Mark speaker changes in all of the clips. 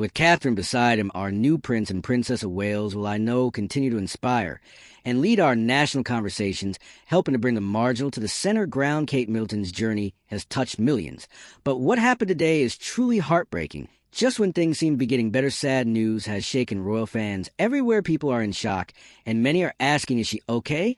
Speaker 1: With Catherine beside him, our new Prince and Princess of Wales will, I know, continue to inspire and lead our national conversations, helping to bring the marginal to the center ground. Kate Middleton's journey has touched millions. But what happened today is truly heartbreaking. Just when things seem to be getting better, sad news has shaken royal fans. Everywhere people are in shock, and many are asking, is she okay?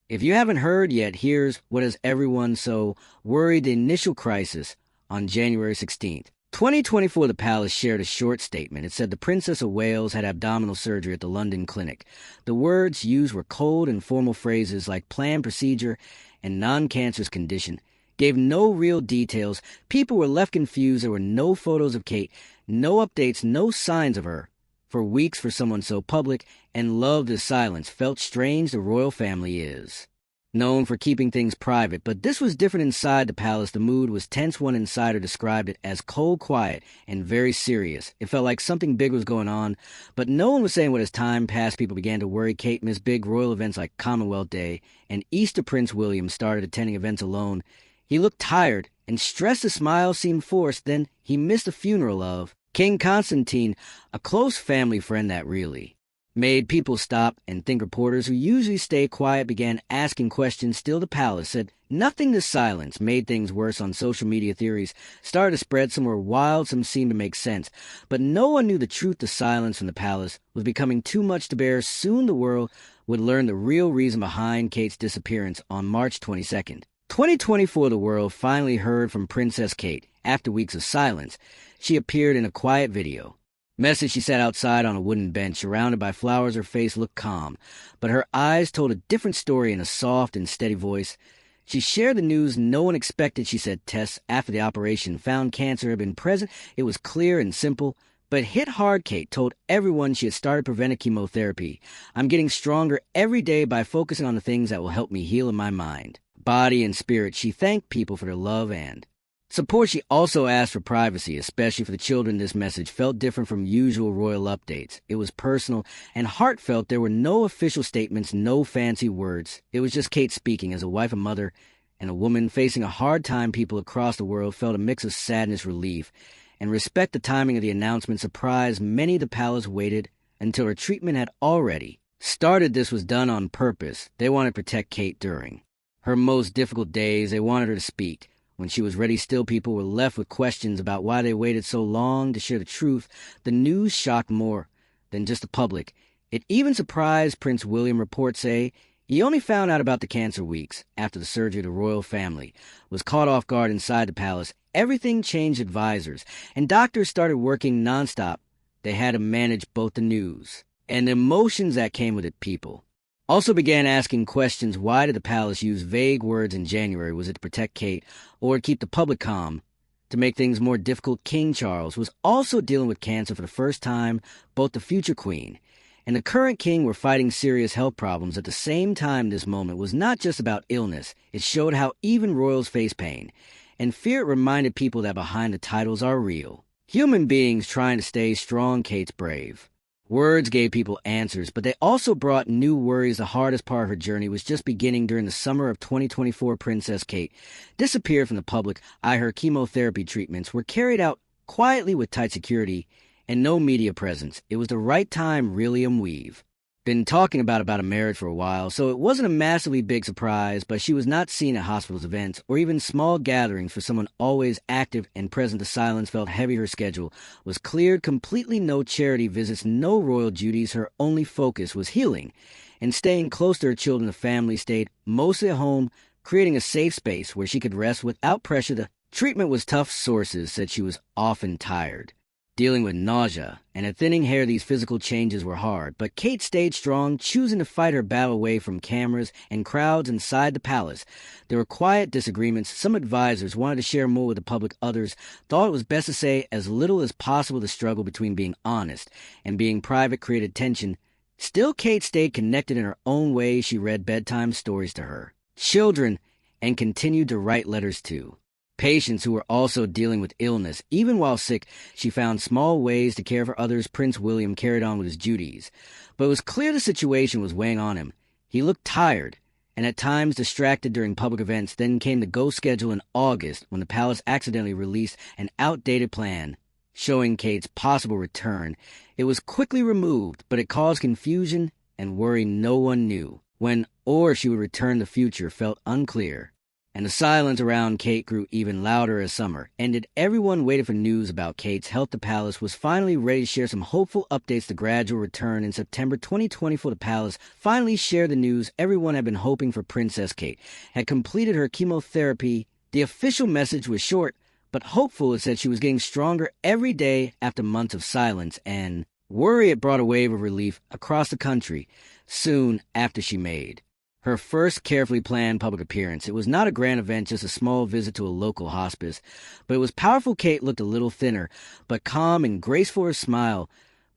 Speaker 1: If you haven't heard yet, here's what has everyone so worried: the initial crisis on January 16th. 2024, the palace shared a short statement. It said the Princess of Wales had abdominal surgery at the London clinic. The words used were cold and formal phrases like planned procedure and non-cancerous condition. Gave no real details. People were left confused. There were no photos of Kate, no updates, no signs of her. For weeks, for someone so public and loved as silence, felt strange. The royal family is known for keeping things private, but this was different inside the palace. The mood was tense. One insider described it as cold, quiet, and very serious. It felt like something big was going on, but no one was saying what. As time passed, people began to worry. Kate missed big royal events like Commonwealth Day and Easter. Prince William started attending events alone. He looked tired and stressed. His smile seemed forced. Then he missed the funeral of King Constantine, a close family friend that really made people stop and think. Reporters who usually stay quiet began asking questions. Still, the palace said nothing. The silence made things worse. On social media, theories started to spread. Some were wild, some seemed to make sense, but no one knew the truth. The silence from the palace was becoming too much to bear. Soon the world would learn the real reason behind Kate's disappearance. On March 22nd, 2024, the world finally heard from Princess Kate. After weeks of silence, she appeared in a quiet video message. She sat outside on a wooden bench, surrounded by flowers. Her face looked calm, but her eyes told a different story. In a soft and steady voice, she shared the news no one expected. She said tests after the operation found cancer had been present. It was clear and simple, but hit hard. Kate told everyone she had started preventive chemotherapy. I'm getting stronger every day by focusing on the things that will help me heal in my mind, body, and spirit. She thanked people for their love and support. She also asked for privacy, especially for the children. This message felt different from usual royal updates. It was personal and heartfelt. There were no official statements, no fancy words. It was just Kate speaking as a wife, a mother, and a woman facing a hard time. People across the world felt a mix of sadness, relief, and respect. The timing of the announcement surprised many. The palace waited until her treatment had already started. This was done on purpose. They wanted to protect Kate during her most difficult days. They wanted her to speak when she was ready. Still, people were left with questions about why they waited so long to share the truth. The news shocked more than just the public. It even surprised Prince William. Reports say he only found out about the cancer weeks after the surgery. The royal family was caught off guard inside the palace. Everything changed. Advisors and doctors started working nonstop. They had to manage both the news and the emotions that came with it. People also began asking questions. Why did the palace use vague words in January? Was it to protect Kate or to keep the public calm? To make things more difficult, King Charles was also dealing with cancer for the first time. Both the future queen and the current king were fighting serious health problems at the same time. This moment was not just about illness. It showed how even royals face pain and fear. It reminded people that behind the titles are real human beings trying to stay strong. Kate's brave words gave people answers, but they also brought new worries. The hardest part of her journey was just beginning. During the summer of 2024, Princess Kate disappeared from the public eye. Her chemotherapy treatments were carried out quietly with tight security and no media presence. It was the right time. William, we've been talking about a marriage for a while, so it wasn't a massively big surprise, but she was not seen at hospitals, events, or even small gatherings. For someone always active and present, the silence felt heavy. Her schedule was cleared completely. No charity visits, no royal duties. Her only focus was healing and staying close to her children. The family stayed mostly at home, creating a safe space where she could rest without pressure. The treatment was tough. Sources said she was often tired, dealing with nausea and a thinning hair. These physical changes were hard, but Kate stayed strong, choosing to fight her battle away from cameras and crowds inside the palace. There were quiet disagreements. Some advisors wanted to share more with the public. Others thought it was best to say as little as possible. The struggle between being honest and being private created tension. Still, Kate stayed connected in her own way. She read bedtime stories to her children and continued to write letters to patients who were also dealing with illness. Even while sick, she found small ways to care for others. Prince William carried on with his duties, but it was clear the situation was weighing on him. He looked tired and at times distracted during public events. Then came the ghost schedule in August, when the palace accidentally released an outdated plan showing Kate's possible return. It was quickly removed, but it caused confusion and worry no one knew. When or she would return in the future felt unclear. And the silence around Kate grew even louder as summer ended. Everyone waited for news about Kate's health. The palace was finally ready to share some hopeful updates. The gradual return in September 2024. The palace finally shared the news everyone had been hoping for. Princess Kate had completed her chemotherapy. The official message was short, but hopeful. It said she was getting stronger every day after months of silence, and worry it brought a wave of relief across the country soon after she made her first carefully planned public appearance. It was not a grand event, just a small visit to a local hospice, but it was powerful. Kate looked a little thinner, but calm and graceful. Her smile,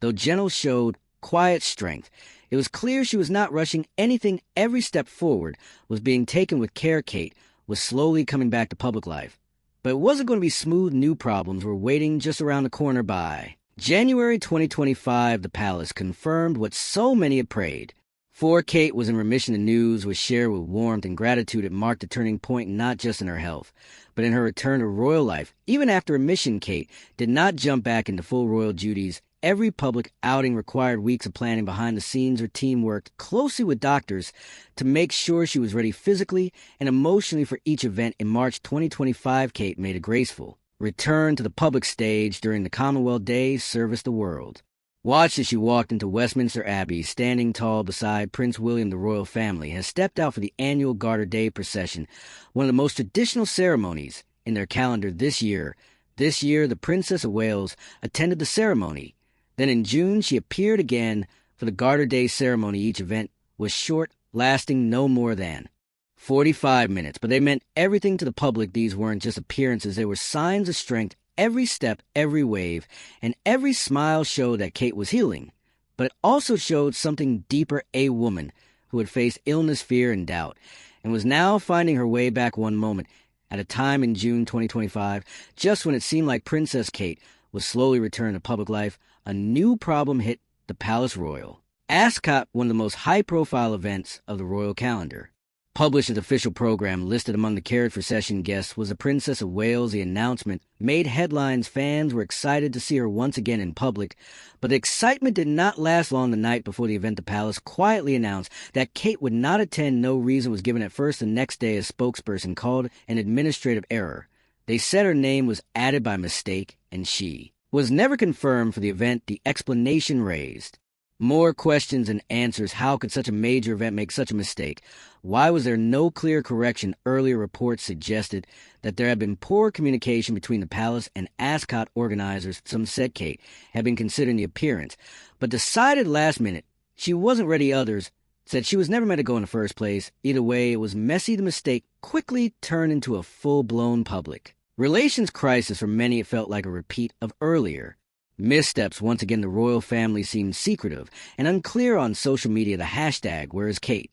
Speaker 1: though gentle, showed quiet strength. It was clear she was not rushing anything. Every step forward was being taken with care. Kate was slowly coming back to public life, but it wasn't going to be smooth. New problems were waiting just around the corner. By January 2025, the palace confirmed what so many had prayed. For Kate was in remission. The news was shared with warmth and gratitude. It marked a turning point not just in her health, but in her return to royal life. Even after remission, Kate did not jump back into full royal duties. Every public outing required weeks of planning behind the scenes. Her team worked closely with doctors to make sure she was ready physically and emotionally for each event. In March 2025, Kate made a graceful return to the public stage during the Commonwealth Day service. The world watched as she walked into Westminster Abbey, standing tall beside Prince William. The royal family has stepped out for the annual Garter Day procession, one of the most traditional ceremonies in their calendar this year. This year, the Princess of Wales attended the ceremony. Then in June, she appeared again for the Garter Day ceremony. Each event was short, lasting no more than 45 minutes, but they meant everything to the public. These weren't just appearances, they were signs of strength. Every step, every wave, and every smile showed that Kate was healing, but it also showed something deeper. A woman who had faced illness, fear, and doubt, and was now finding her way back one moment at a time. In June 2025, just when it seemed like Princess Kate was slowly returning to public life, a new problem hit the Palace Royal. Ascot, one of the most high-profile events of the royal calendar, published its official program. Listed among the carriage procession guests was the Princess of Wales. The announcement made headlines. Fans were excited to see her once again in public, but the excitement did not last long. The night before the event, the palace quietly announced that Kate would not attend. No reason was given at first. The next day, a spokesperson called an administrative error. They said her name was added by mistake, and she was never confirmed for the event. The explanation raised more questions than answers. How could such a major event make such a mistake? Why was there no clear correction? Earlier reports suggested that there had been poor communication between the palace and Ascot organizers. Some said Kate had been considering the appearance, but decided last minute she wasn't ready. Others said she was never meant to go in the first place. Either way, it was messy. The mistake quickly turned into a full-blown public relations crisis. For many, it felt like a repeat of earlier missteps. Once again, the royal family seemed secretive and unclear on social media. The hashtag #WhereIsKate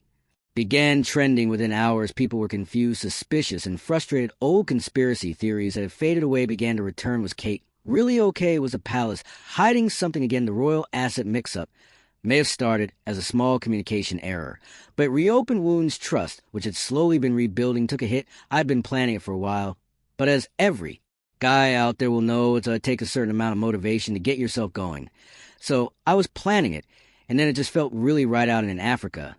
Speaker 1: began trending within hours. People were confused, suspicious, and frustrated. Old conspiracy theories that had faded away began to return. Was Kate really okay? Was the palace hiding something again? The royal asset mix-up may have started as a small communication error, but it reopened wounds. Trust, which had slowly been rebuilding, took a hit. I'd been planning it for a while, but as every guy out there will know, it takes a certain amount of motivation to get yourself going. So I was planning it, and then it just felt really right out in Africa.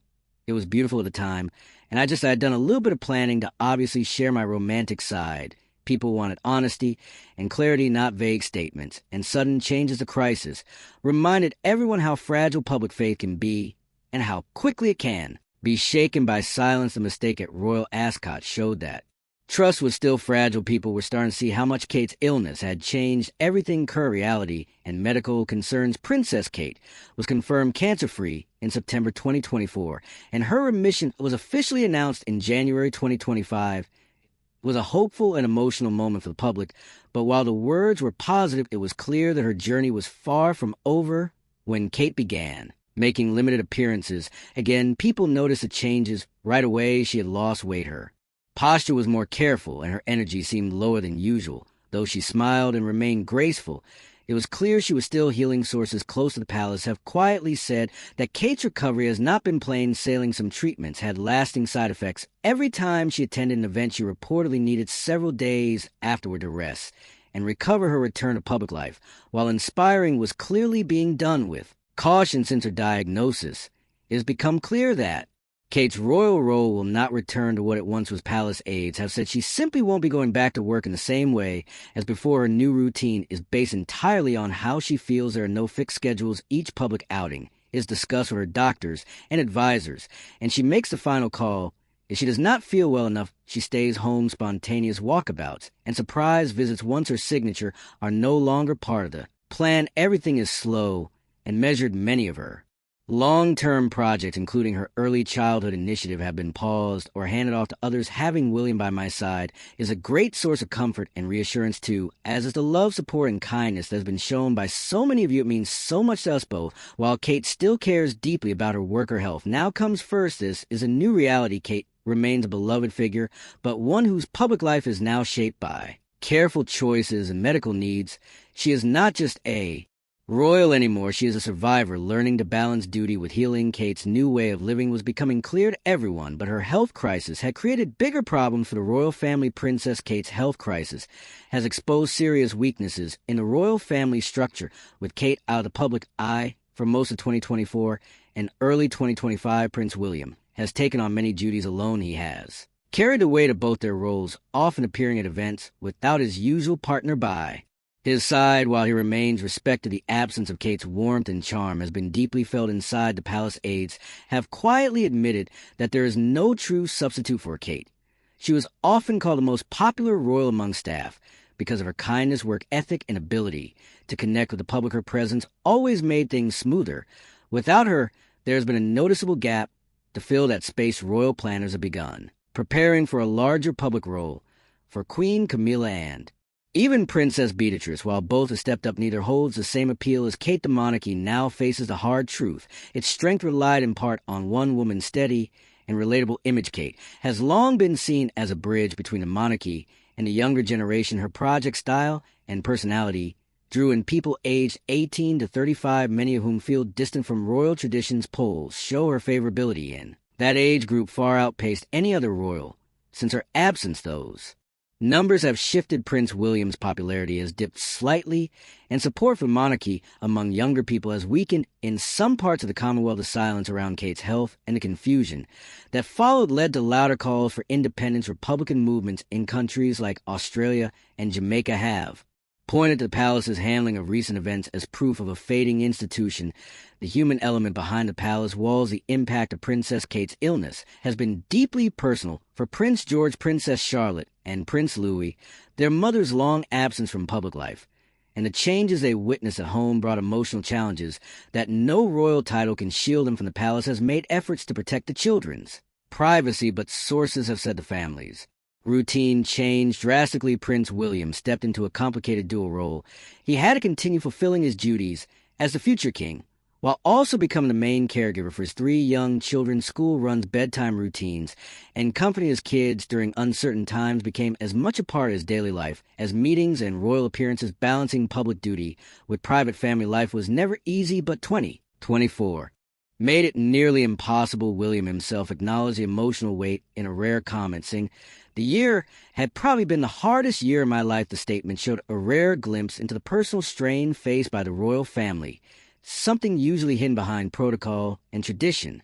Speaker 1: It was beautiful at the time, and I had done a little bit of planning to obviously share my romantic side. People wanted honesty and clarity, not vague statements. And sudden changes to crisis reminded everyone how fragile public faith can be and how quickly it can be shaken by silence. The mistake at Royal Ascot showed that trust was still fragile. People were starting to see how much Kate's illness had changed everything. Her reality and medical concerns. Princess Kate was confirmed cancer-free in September 2024, and her remission was officially announced in January 2025. It was a hopeful and emotional moment for the public, but while the words were positive, it was clear that her journey was far from over when Kate began making limited appearances. Again, people noticed the changes right away. She had lost weight. Her posture was more careful, and her energy seemed lower than usual. Though she smiled and remained graceful, it was clear she was still healing. Sources close to the palace have quietly said that Kate's recovery has not been plain sailing. Some treatments had lasting side effects. Every time she attended an event, she reportedly needed several days afterward to rest. and recover her return to public life, while inspiring was clearly being done with caution since her diagnosis. It has become clear that Kate's royal role will not return to what it once was. Palace aides have said she simply won't be going back to work in the same way as before. Her new routine is based entirely on how she feels. There are no fixed schedules. Each public outing is discussed with her doctors and advisors, and she makes the final call. If she does not feel well enough, she stays home. Spontaneous walkabouts and surprise visits once her signature are no longer part of the plan. Everything is slow and measured. Many of her long-term projects, including her early childhood initiative, have been paused or handed off to others. Having William by my side is a great source of comfort and reassurance too, as is the love, support, and kindness that has been shown by so many of you. It means so much to us both. While Kate still cares deeply about her work or health, now comes first. This is a new reality. Kate remains a beloved figure, but one whose public life is now shaped by careful choices and medical needs. She is not just a royal anymore. She is a survivor, learning to balance duty with healing. Kate's new way of living was becoming clear to everyone, but her health crisis had created bigger problems for the royal family. Princess Kate's health crisis has exposed serious weaknesses in the royal family structure, with Kate out of the public eye for most of 2024 and early 2025. Prince William has taken on many duties alone. He has carried the weight of both their roles, often appearing at events without his usual partner by his side. While he remains respected, the absence of Kate's warmth and charm has been deeply felt inside. The palace aides have quietly admitted that there is no true substitute for Kate. She was often called the most popular royal among staff because of her kindness, work ethic, and ability to connect with the public. Her presence always made things smoother. Without her, there has been a noticeable gap to fill that space. Royal planners have begun preparing for a larger public role for Queen Camilla and even Princess Beatrice. While both have stepped up, neither holds the same appeal as Kate. The monarchy now faces the hard truth. Its strength relied in part on one woman's steady and relatable image. Kate has long been seen as a bridge between the monarchy and the younger generation. Her project style and personality drew in people aged 18 to 35, many of whom feel distant from royal traditions. Polls show her favorability in that age group far outpaced any other royal since her absence. Those numbers have shifted. Prince William's popularity has dipped slightly, and support for monarchy among younger people has weakened. In some parts of the Commonwealth, the silence around Kate's health and the confusion that followed led to louder calls for independence. Republican movements in countries like Australia and Jamaica have pointed to the palace's handling of recent events as proof of a fading institution. The human element behind the palace walls. The impact of Princess Kate's illness has been deeply personal for Prince George, Princess Charlotte, and Prince Louis. Their mother's long absence from public life and the changes they witnessed at home brought emotional challenges that no royal title can shield them from. The palace has made efforts to protect the children's privacy, but sources have said the family's routine changed drastically. Prince William stepped into a complicated dual role. He had to continue fulfilling his duties as the future king, while also becoming the main caregiver for his 3 young children. School runs, bedtime routines, and company his kids during uncertain times became as much a part of his daily life as meetings and royal appearances. Balancing public duty with private family life was never easy, but 2024 made it nearly impossible. William himself acknowledged the emotional weight in a rare comment, saying, "The year had probably been the hardest year of my life." The statement showed a rare glimpse into the personal strain faced by the royal family, something usually hidden behind protocol and tradition.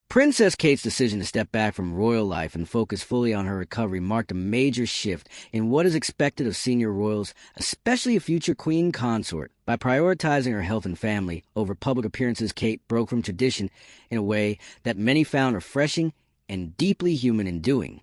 Speaker 1: Princess Kate's decision to step back from royal life and focus fully on her recovery marked a major shift in what is expected of senior royals, especially a future queen consort. By prioritizing her health and family over public appearances, Kate broke from tradition in a way that many found refreshing and deeply human in doing.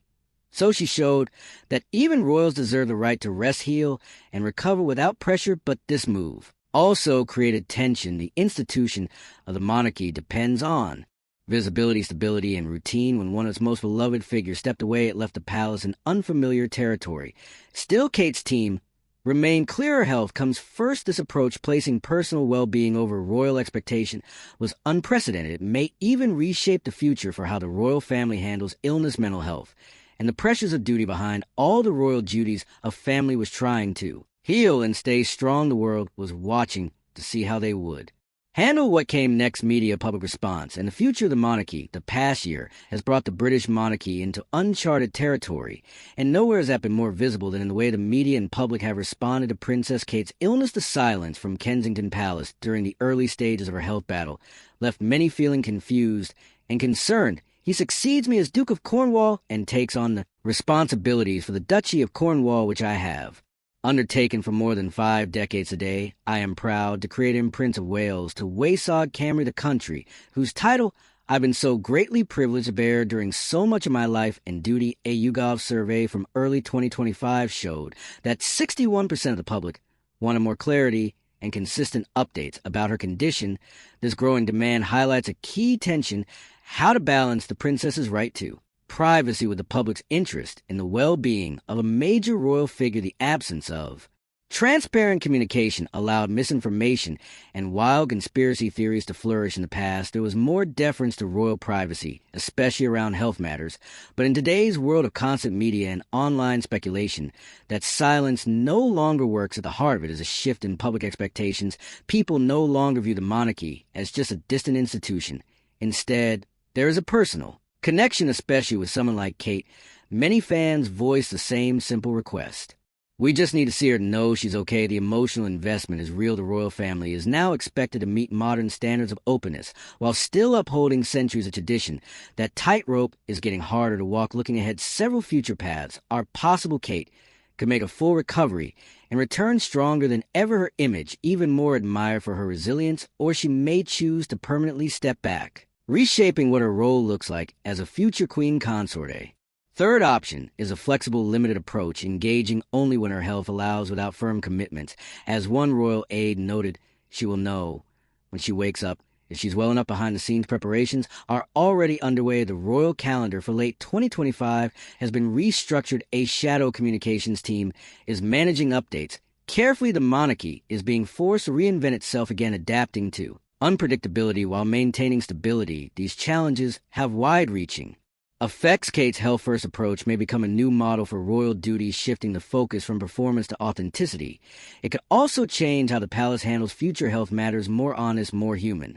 Speaker 1: So she showed that even royals deserve the right to rest, heal, and recover without pressure. But this move also created tension. The institution of the monarchy depends on visibility, stability, and routine. When one of its most beloved figures stepped away, it left the palace in unfamiliar territory. Still, Kate's team remained clear. Her health comes first. This approach, placing personal well-being over royal expectation, was unprecedented. It may even reshape the future for how the royal family handles illness, mental health, and the pressures of duty. Behind all the royal duties, a family was trying to heal and stay strong. The world was watching to see how they would Handle what came next media public response, and the future of the monarchy, the past year, has brought the British monarchy into uncharted territory, and nowhere has that been more visible than in the way the media and public have responded to Princess Kate's illness to silence from Kensington Palace during the early stages of her health battle, left many feeling confused and concerned. He succeeds me as Duke of Cornwall and takes on the responsibilities for the Duchy of Cornwall, which I have undertaken for more than 5 decades today. I am proud to create him Prince of Wales, to Wayside Camry the country, whose title I've been so greatly privileged to bear during so much of my life and duty. A YouGov survey from early 2025 showed that 61% of the public wanted more clarity and consistent updates about her condition. This growing demand highlights a key tension: how to balance the princess's right to privacy with the public's interest in the well-being of a major royal figure. The absence of transparent communication allowed misinformation and wild conspiracy theories to flourish in the past. There was more deference to royal privacy, especially around health matters. But in today's world of constant media and online speculation, that silence no longer works. At the heart of it is a shift in public expectations. People no longer view the monarchy as just a distant institution. Instead, there is a personal connection, especially with someone like Kate. Many fans voice the same simple request: we just need to see her to know she's okay. The emotional investment is real. The royal family is now expected to meet modern standards of openness while still upholding centuries of tradition. That tightrope is getting harder to walk. Looking ahead, several future paths are possible. Kate could make a full recovery and return stronger than ever, her image even more admired for her resilience, or she may choose to permanently step back, reshaping what her role looks like as a future queen consort. A third option is a flexible, limited approach, engaging only when her health allows without firm commitments. As one royal aide noted, she will know when she wakes up if she's well enough. Behind the scenes preparations are already underway. The royal calendar for late 2025 has been restructured. A shadow communications team is managing updates carefully. The monarchy is being forced to reinvent itself again, adapting to unpredictability while maintaining stability. These challenges have wide-reaching effects. Kate's health-first approach may become a new model for royal duties, shifting the focus from performance to authenticity. It could also change how the palace handles future health matters: more honest, more human.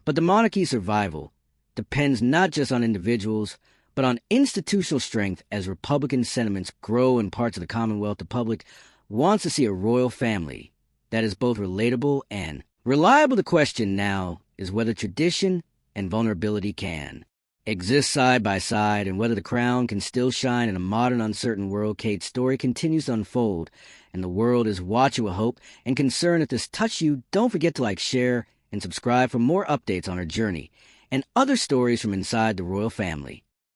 Speaker 1: But the monarchy's survival depends not just on individuals, but on institutional strength. As Republican sentiments grow in parts of the Commonwealth, the public wants to see a royal family that is both relatable and reliable. The question now is whether tradition and vulnerability can exist side by side, and whether the crown can still shine in a modern, uncertain world. Kate's story continues to unfold, and the world is watching with hope and concern. If this touched you, don't forget to like, share, and subscribe for more updates on her journey and other stories from inside the royal family.